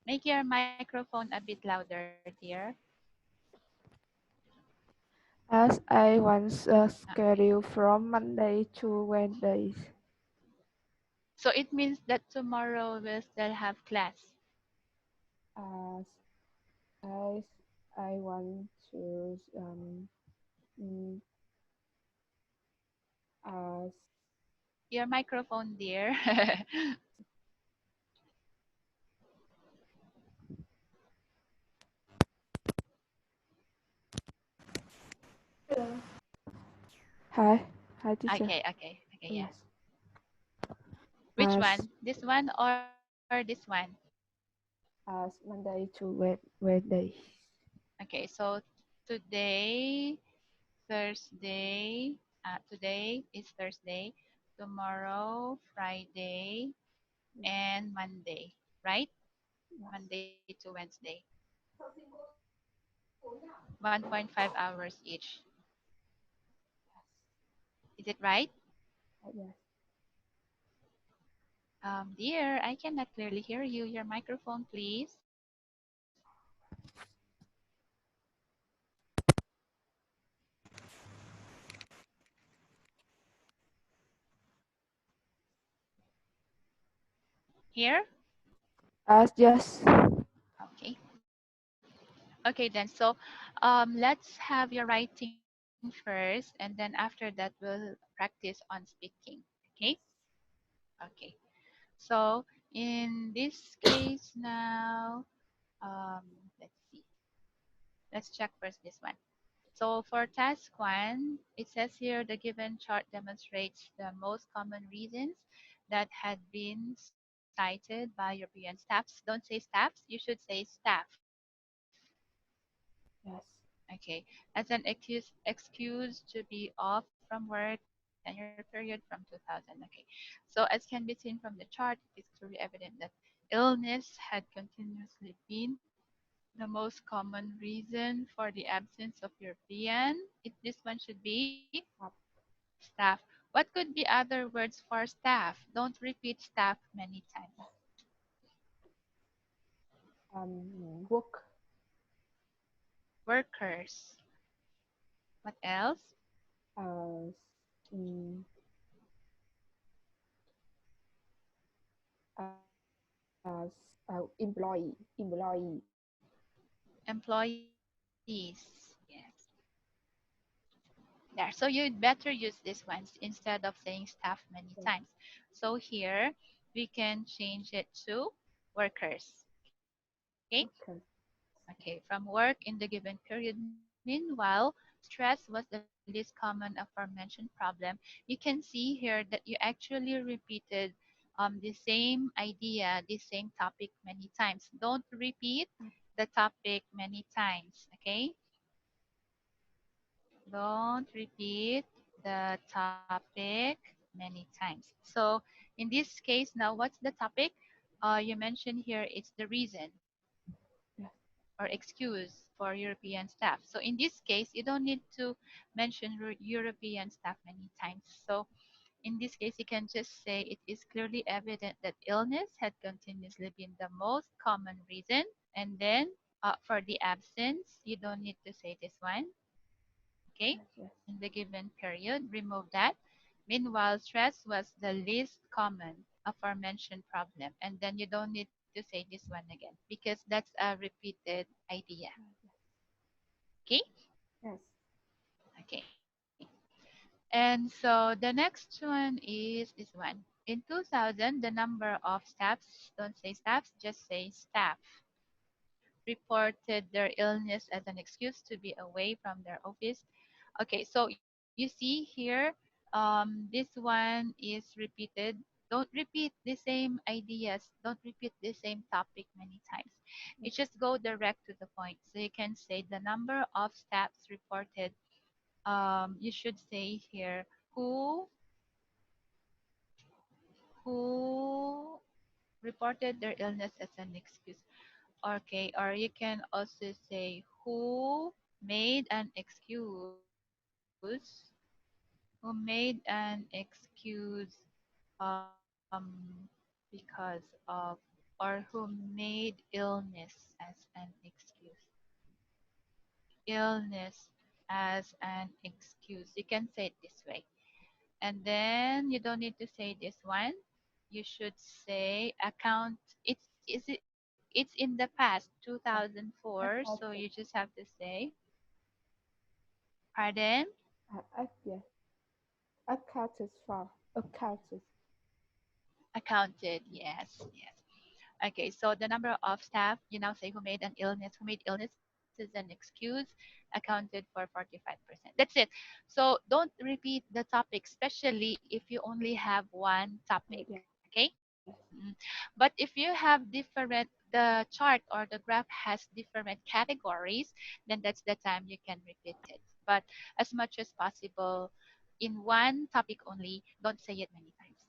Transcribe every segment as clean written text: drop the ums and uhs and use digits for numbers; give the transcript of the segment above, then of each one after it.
Make your microphone a bit louder, dear. As I once Okay. schedule from Monday to Wednesday. So it means that tomorrow we'll still have class. As I I want to mm, as Your microphone, dear. hi hi teacher. Okay, okay, okay, yeah. Yes. Which As one? This one or this one? Monday to Wednesday. Okay, so today, Thursday, today is Thursday, tomorrow, Friday, Yes. and Monday, right? Yes. Monday to Wednesday. 1.5 hours each. Is it right? Yes. Dear, I cannot clearly hear you. Your microphone, please. Here? As yes. Okay. Okay, then. So let's have your writing first, and then after that, we'll practice on speaking. Okay? Okay. So in this case now, um, let's see. Let's check first this one. So for task one, it says here the given chart demonstrates the most common reasons that had been cited by European staffs. Don't say staffs, you should say staff. Yes. Okay, as an excuse to be off from work in the tenure period from 2000. Okay, so as can be seen from the chart, it is clearly evident that illness had continuously been the most common reason for the absence of European. This one should be Up. staff. What could be other words for staff? Don't repeat staff many times. Work. Workers. What else? As mm, as employee. Employees. Yes. There. So you'd better use these ones instead of saying staff many Yes. times. So here we can change it to workers. Okay? Workers. Okay, from work in the given period. Meanwhile, stress was the least common aforementioned problem. You can see here that you actually repeated the same idea, the same topic many times. Don't repeat Up. the topic many times, okay? Don't repeat the topic many times. So in this case now, what's the topic? You mentioned here it's the reason Yes. or excuse for European staff. So in this case, you don't need to mention European staff many times. So in this case, you can just say it is clearly evident that illness had continuously been the most common reason. And then for the absence, you don't need to say this one. Okay? Yes. Yes. In the given period, remove that. Meanwhile, stress was the least common aforementioned problem. And then you don't need to say this one again because that's a repeated idea. Okay? Yes. Okay. And so the next one is this one. In 2000, the number of staffs, don't say staffs, just say staff, reported their illness as an excuse to be away from their office. Okay, so you see here, this one is repeated. Don't repeat the same ideas. Don't repeat the same topic many times. You Yes. just go direct to the point. So you can say the number of staffs reported. You should say here who who reported their illness as an excuse. Okay, or you can also say who made an excuse because of or who made illness as an excuse. Illness as an excuse. You can say it this way. And then you don't need to say this one. You should say account. It's in the past, uh, 2004. So you accounted. just have to say, pardon, Yes, accounted for. Accounted. accounted. Yes, yes. Okay, so the number of staff, you now say who made illness is an excuse, accounted for 45%. That's it. So don't repeat the topic, especially if you only have one topic. Yes, Okay? Mm. But if you have the chart or the graph has different categories, then that's the time you can repeat it. But as much as possible, in one topic only, don't say it many times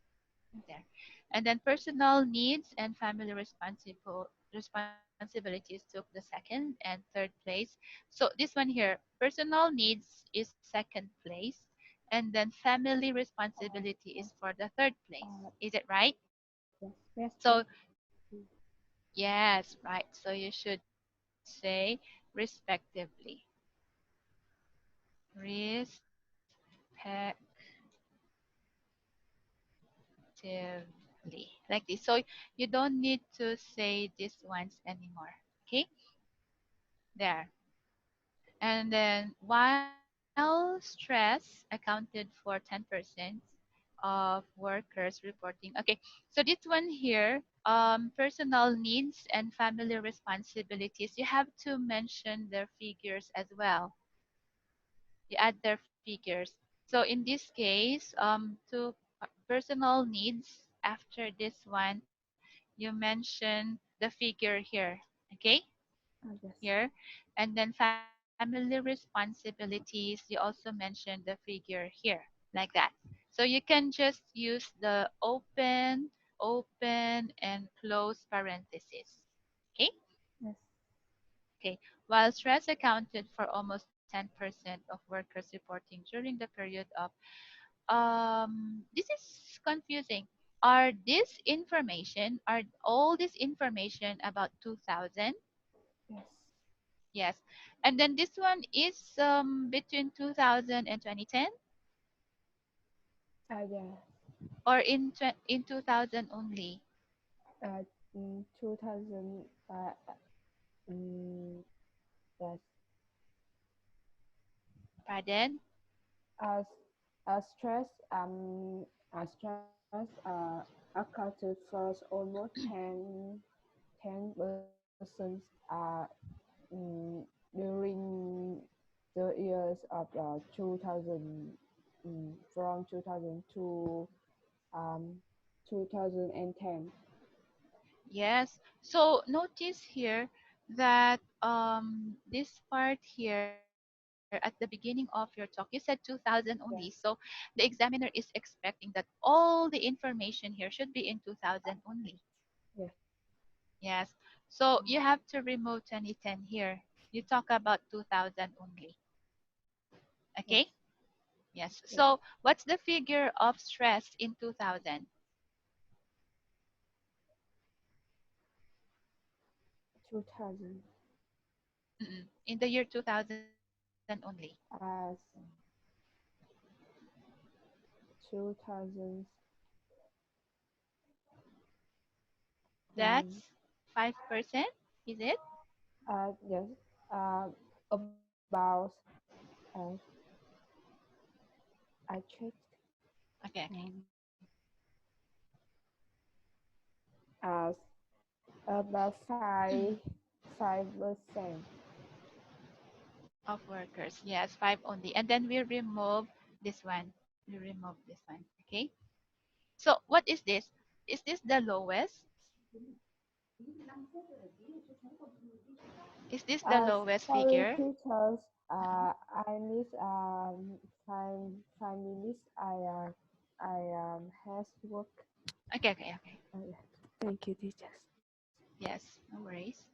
there. And then personal needs and family responsibilities took the second and third place. So this one here, personal needs is second place, and then family responsibility yes, is for the third place. Is it right? yes, yes, So yes. yes, right. So you should say respectively. Respectively. Like this. So you don't need to say these ones anymore. Okay? There. And then while stress accounted for 10% of workers reporting. Okay, so this one here, personal needs and family responsibilities, you have to mention their figures as well. You add their figures. So in this case, to personal needs, after this one, you mention the figure here. Okay? Yes, Here, and then family responsibilities, you also mention the figure here, like that. So you can just use the open and close parentheses. Okay. yes, Okay, while stress accounted for almost 10% of workers reporting during the period of, this is confusing. Are all this information about 2000? yes. Yes. And then this one is between 2000 and 2010, Yeah. or in 2000 only. In 2000, mm, yes, Pardon? as stress, stress, accounted for almost 10% mm, during the years of 2000, from 2000 to um, 2010. Yes. So notice here that this part here at the beginning of your talk, you said 2000 only. So Yes, the examiner is expecting that all the information here should be in 2000 only. yes, Yes. So you have to remove 2010 here. You talk about 2000 only. Okay? yes, Yes. yes. So what's the figure of stress in 2000? 2000 In the year 2000 only. as 2000. Um, That's 5%, is it? yes, uh, about uh, I checked Okay, okay. um, as about 5%. Of workers. Yes, 5 only. And then we remove this one. We remove this one. Okay. So what is this? Is this the lowest? Is this the As lowest sorry, figure? teachers, Uh-huh. I need 5 minutes. I has work. Okay, okay, okay. Yeah. Thank you, teachers. Yes, no worries.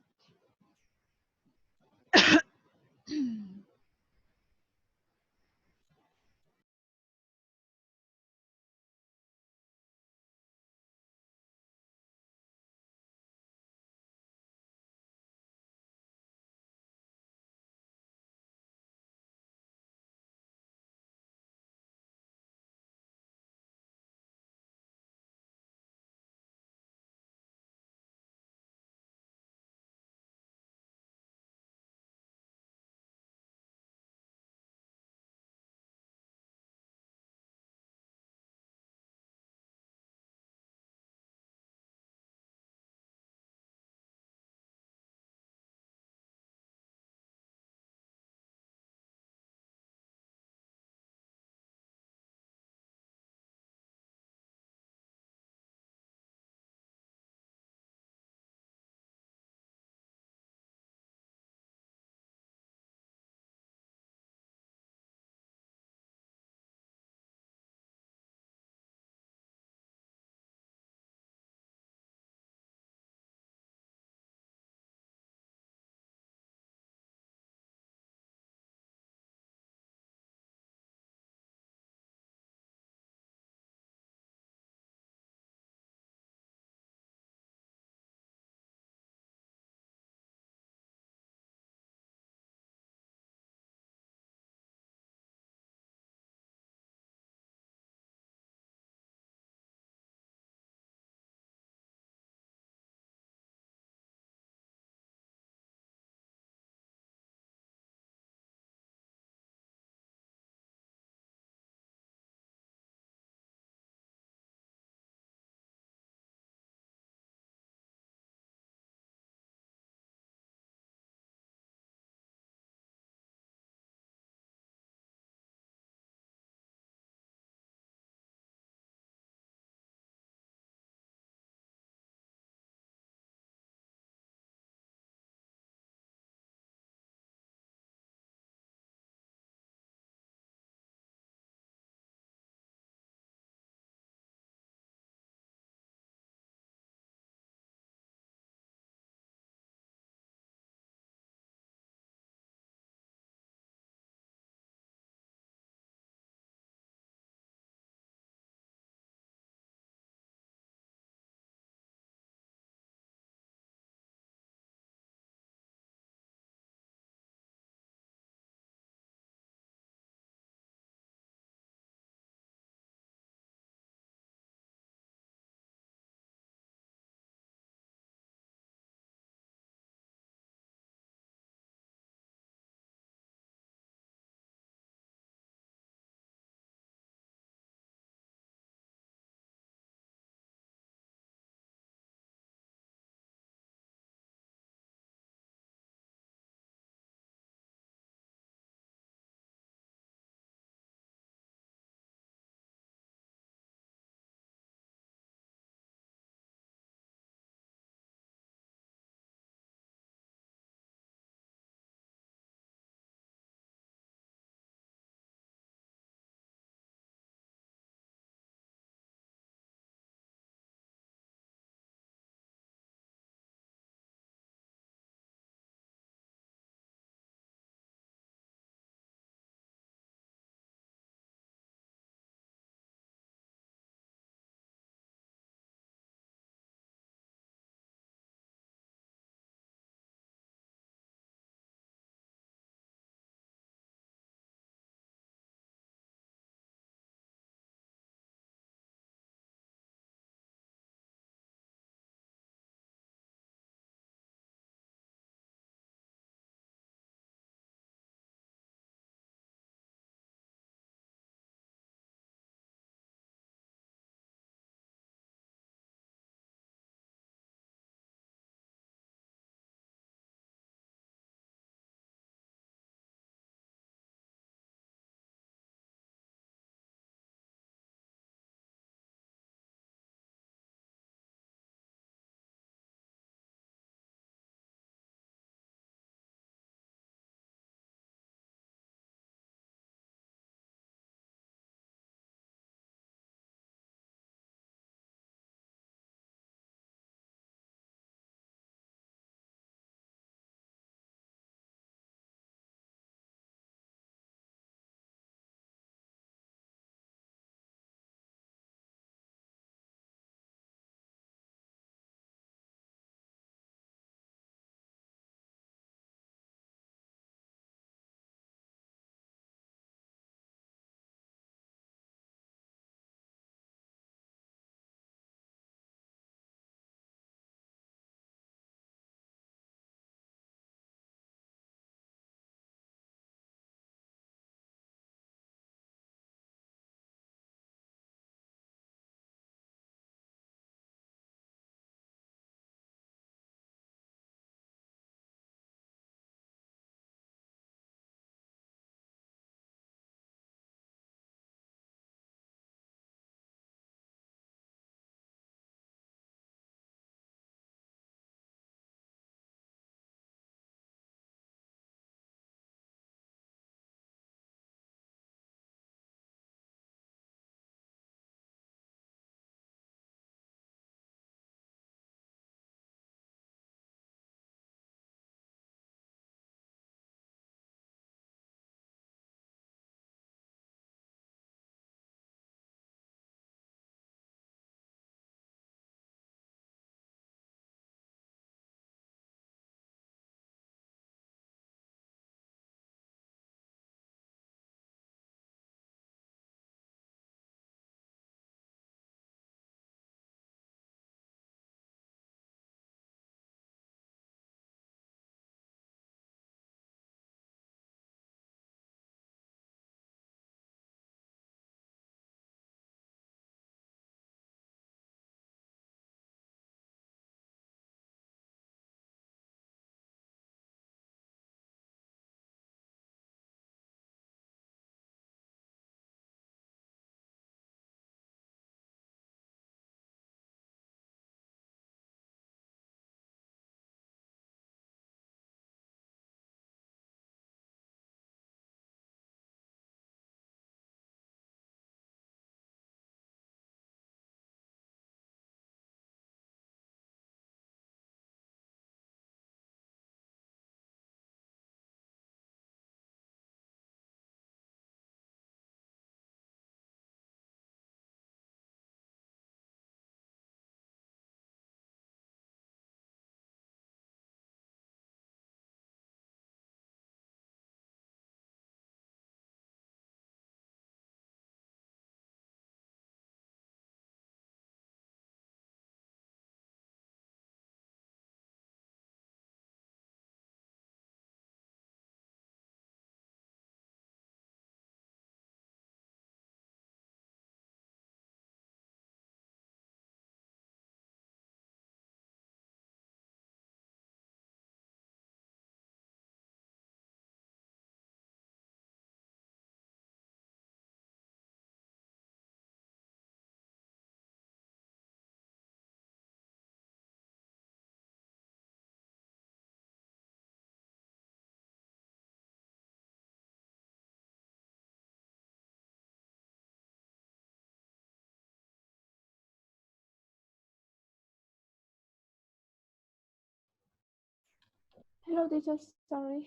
Hello, teacher. Sorry.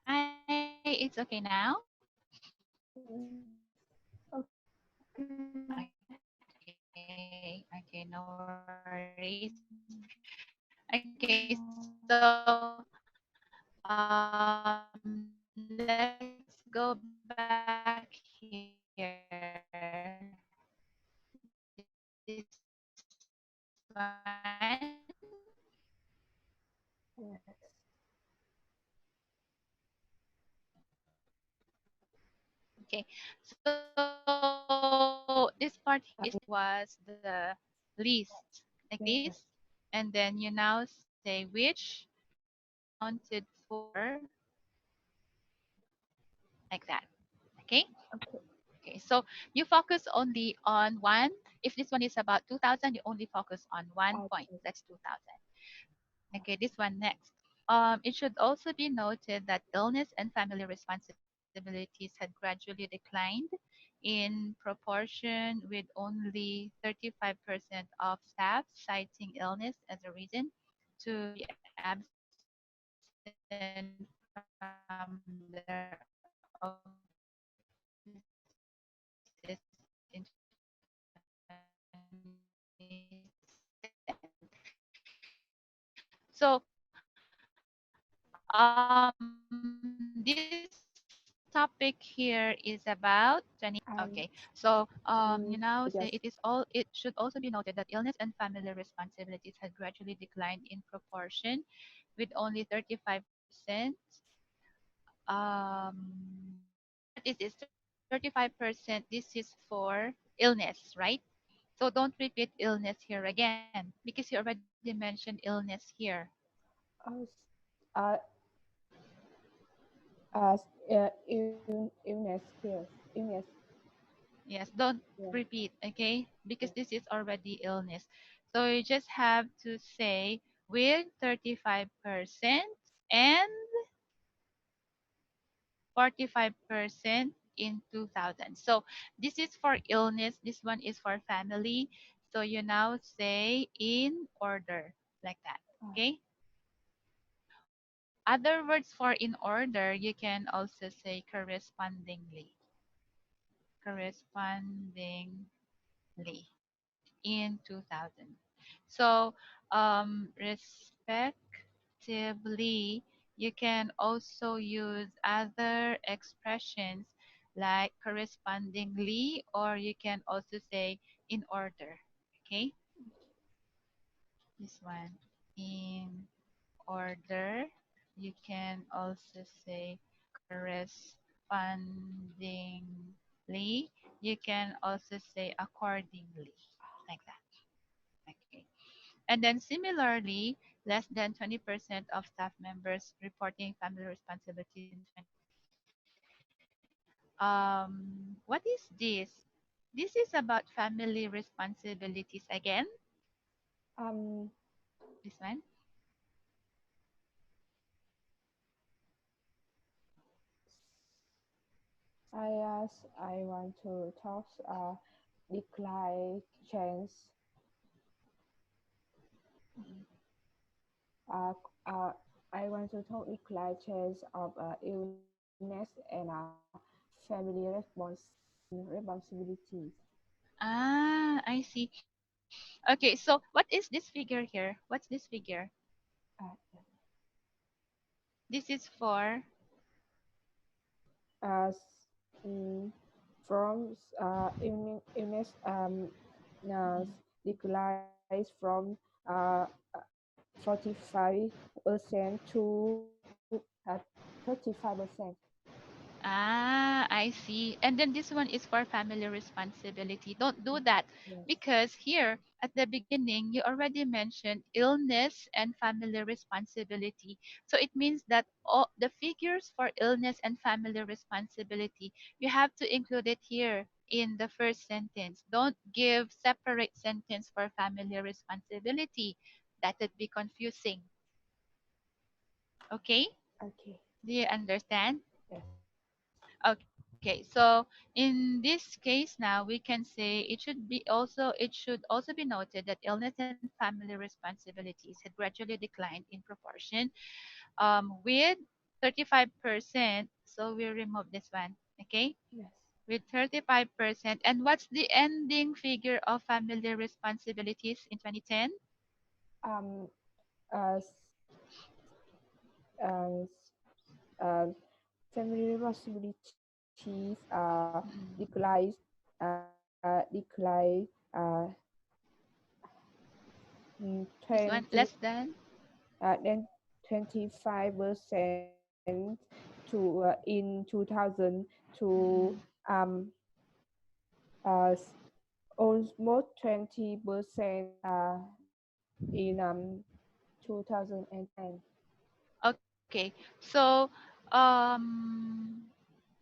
Hi, it's okay now? Okay. Okay, no worries. Okay, so let's go back here. This one. Okay, so this part is was the list like this, and then you now say which accounted for like that. Okay. Okay, so you focus only on one. If this one is about 2000, you only focus on 1 point. That's 2000. Okay, this one next. It should also be noted that illness and family responsibilities had gradually declined in proportion, with only 35% of staff citing illness as a reason to be absent from their offices in 2007. This topic here is about 20. Okay, so you now say it should also be noted that illness and family responsibilities had gradually declined in proportion, with only 35%. What is this? 35%. This is for illness, right? So don't repeat illness here again because you already mentioned illness here. Uh, illness here. Illness. Yes, don't Yeah. repeat, okay? Because Yeah. this is already illness. So you just have to say with 35% and 45% in 2000. So this is for illness. This one is for family. So you now say in order like that, okay? Other words for in order, you can also say correspondingly. Correspondingly in 2000. So, respectively, you can also use other expressions like correspondingly, or you can also say in order. Okay, this one. In order, you can also say correspondingly. You can also say accordingly, like that. Okay. And then similarly, less than 20% of staff members reporting family responsibilities in 2020. What is this? This is about family responsibilities again. Um, This one. I want to talk decline change. Mm. Uh, uh, I want to talk decline change of illness and family responsibilities. I see. Okay, so what is this figure here? What's this figure? Uh, This is for as mm, from illness declines from uh, 45% to 35%. I see. And then this one is for family responsibility. Don't do that Yes. because here at the beginning, you already mentioned illness and family responsibility. So it means that all the figures for illness and family responsibility, you have to include it here in the first sentence. Don't give separate sentence for family responsibility. That would be confusing. Okay? Okay. Do you understand? Yes. Okay. Okay, so in this case now we can say it should also be noted that illness and family responsibilities had gradually declined in proportion with 35%. So we remove this one. Okay, Yes. with 35%. And what's the ending figure of family responsibilities in 2010? Um, uh, s- uh, uh, family responsibilities Mm, decline decline this one 20 less than. then 25% to in 2000 to Mm, um uh s- almost 20% in 2010. okay, so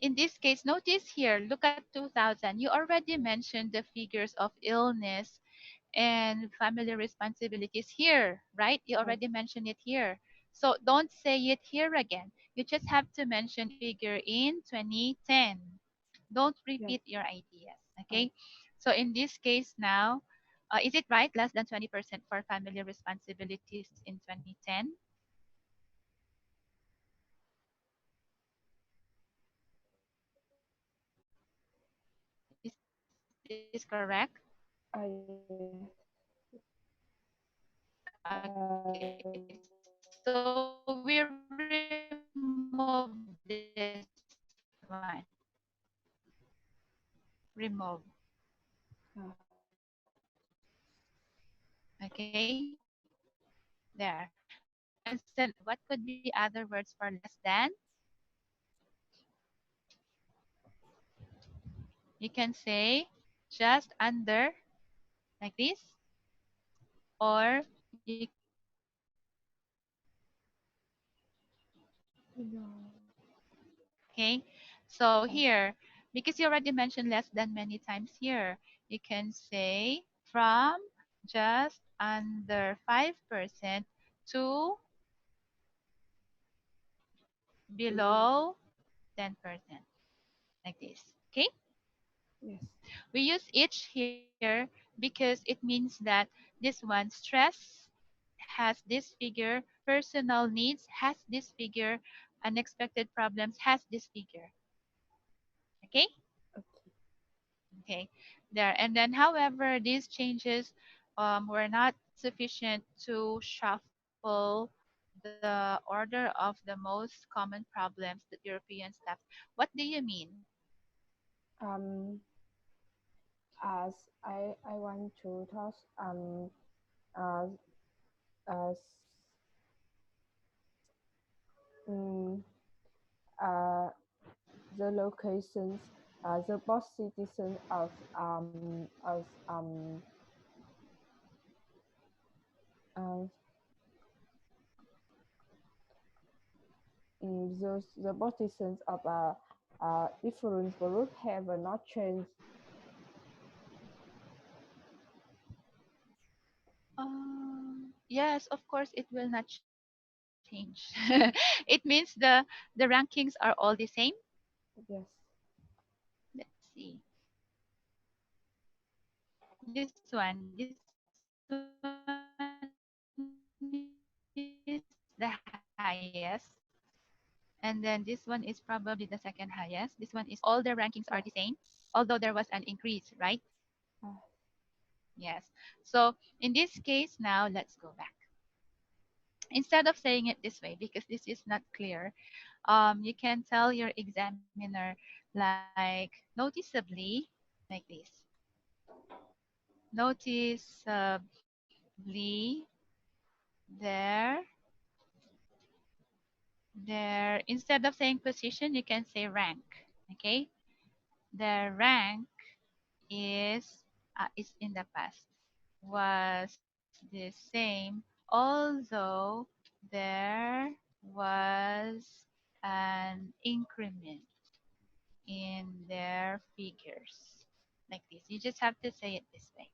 in this case, notice here, look at 2000. You already mentioned the figures of illness and family responsibilities here, right? You Uh, already mentioned it here. So don't say it here again. You just have to mention figure in 2010. Don't yes. repeat your ideas, Uh, okay? So in this case now, is it right? Less than 20% for family responsibilities in 2010? Is this correct? Okay, so we remove this one. Remove. Okay, there. And instead, what could be other words for less than? You can say just under, like this, or you can say no. okay. So Uh, here, because you already mentioned less than many times here, you can say from just under 5% to below 10%, like this. Okay? yes. We use each here because it means that this one, stress has this figure, personal needs has this figure, unexpected problems has this figure. Okay? Okay. Okay, there. And then, however, these changes were not sufficient to shuffle the order of the most common problems that Europeans have. What do you mean? Um, as I want to talk uh, uh, mm, uh, the locations, the both citizens of uh, the both citizens of different group have not changed. Yes, of course, it will not change. It means the rankings are all the same. Yes. Let's see. This one is the highest, and then this one is probably the second highest. This one is all the rankings are the same, although there was an Uh, increase, right? uh, Yes. So in this case now, let's go back. Instead of saying it this way, because this is not clear, you can tell your examiner like noticeably, like this. Noticeably, there, there. Instead of saying position, you can say rank. Okay, the rank is in the past was the same, although there was an increment in their figures. Like this. You just have to say it this way.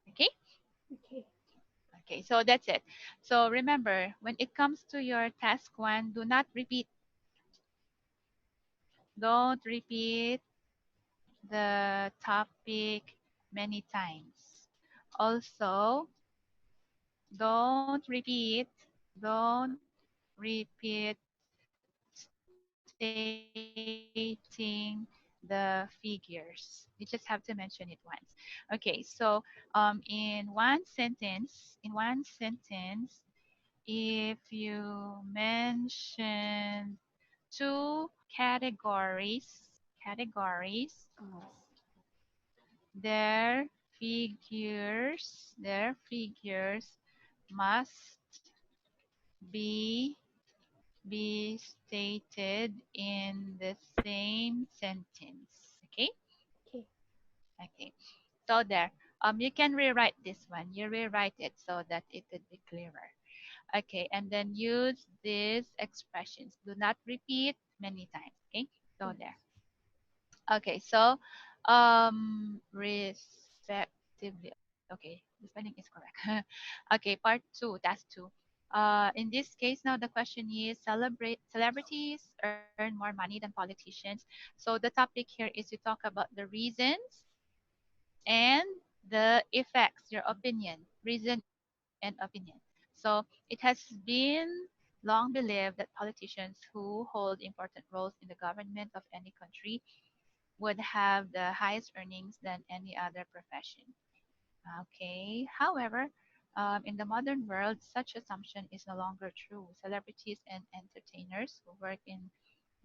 Okay? okay. Okay, so that's it. So remember, when it comes to your task one, do not repeat. Don't repeat the topic many times. Also, don't repeat stating the figures. You just have to mention it once. Okay, so in one sentence, if you mention two categories, their figures must be be stated in the same sentence. Okay? Okay. Okay. So there. You can rewrite this one. You rewrite it so that it would be clearer. Okay, and then use these expressions. Do not repeat many times. Okay, so there. Yes. Okay, so respectively. Okay, the spelling is correct. Okay, part two, task two. In this case, now the question is celebrities earn more money than politicians. So the topic here is to talk about the reasons and the effects, your opinion, reason and opinion. So it has been long believed that politicians who hold important roles in the government of any country would have the highest earnings than any other profession. Okay. However, in the modern world, such assumption is no longer true. Celebrities and entertainers who work in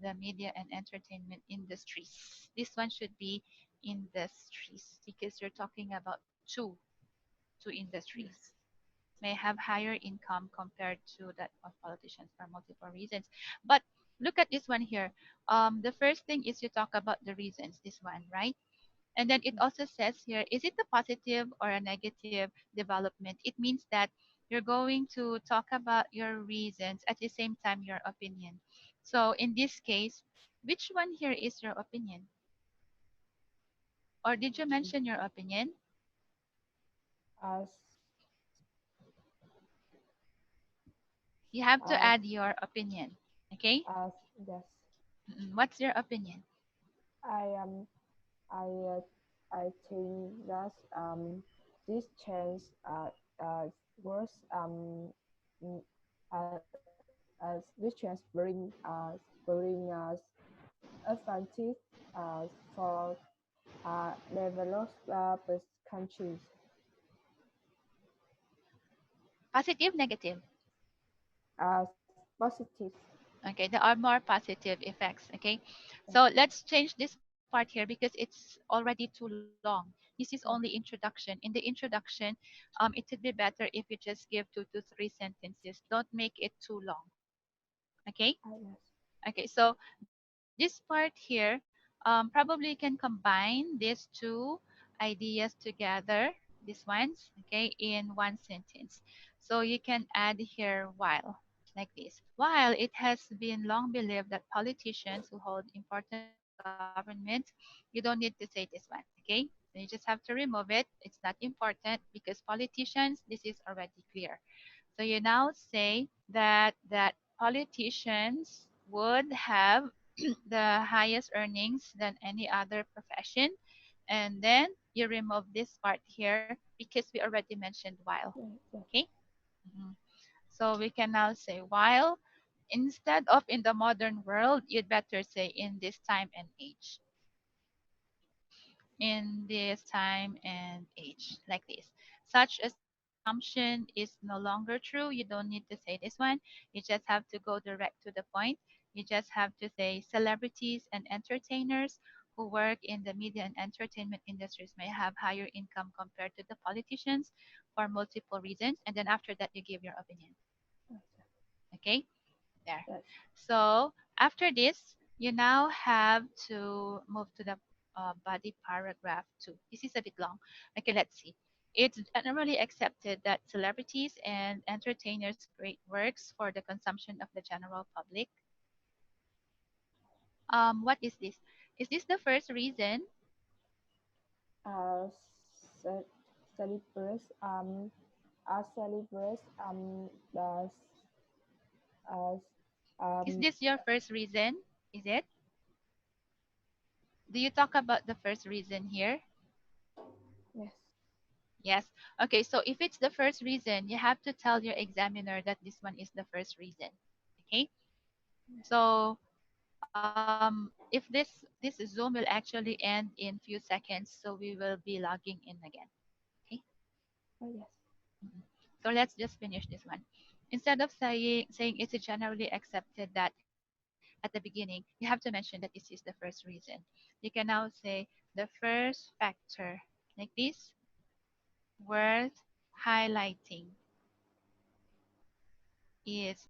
the media and entertainment industries. This one should be industries because you're talking about two industries Yes. may have higher income compared to that of politicians for multiple reasons. But look at this one here. The first thing is you talk about the reasons, this one, right? And then it Yes. also says here, is it a positive or a negative development? It means that you're going to talk about your reasons at the same time your opinion. So in this case, which one here is your opinion? Or did you mention your opinion? As You have to as add your opinion. Okay? as yes. What's your opinion? I I uh, I think that this change was mm, as this change bring advantage for developed countries Positive, negative? as positive. Okay, there are more positive effects. Okay, Yes. so let's change this part here because it's already too long. This is only Yes. introduction. In the introduction, it would be better if you just give 2 to 3 sentences. Don't make it too long. Okay. Yes. Okay, so this part here, probably can combine these two ideas together, these ones, okay, in one sentence. So you can add here while, like this. While it has been long believed that politicians who hold important roles in government, you don't need to say this one, okay? So you just have to remove it. It's not important because politicians, this is already clear. So you now say that politicians would have the highest earnings than any other profession. And then you remove this part here because we already mentioned while. Yes. Yes. Okay? Mhm. So we can now say while instead of in the modern world, you'd better say in this time and age. In this time and age, like this. Such assumption is no longer true. You don't need to say this one. You just have to go direct to the point. You just have to say celebrities and entertainers who work in the media and entertainment industries may have higher income compared to the politicians for multiple reasons. And then after that, you give your opinion. Yes. Okay? There. Yes. So after this, you now have to move to the body paragraph 2. This is a bit long. Okay, let's see. It's generally accepted that celebrities and entertainers create works for the consumption of the general public. What is this? Is this the first reason? As ce- celebrates celebrates as Is um this your first reason? Is it? Do you talk about the first reason here? Yes. Yes. Okay, so if it's the first reason, you have to tell your examiner that this one is the first reason. Okay? So if this Zoom will actually end in few seconds, so we will be logging in again. Okay? Oh, yes. Mhm. So let's just finish this one. Instead of saying it's generally accepted that at the beginning, you have to mention that this is the first reason. You can now say the first factor like this worth highlighting is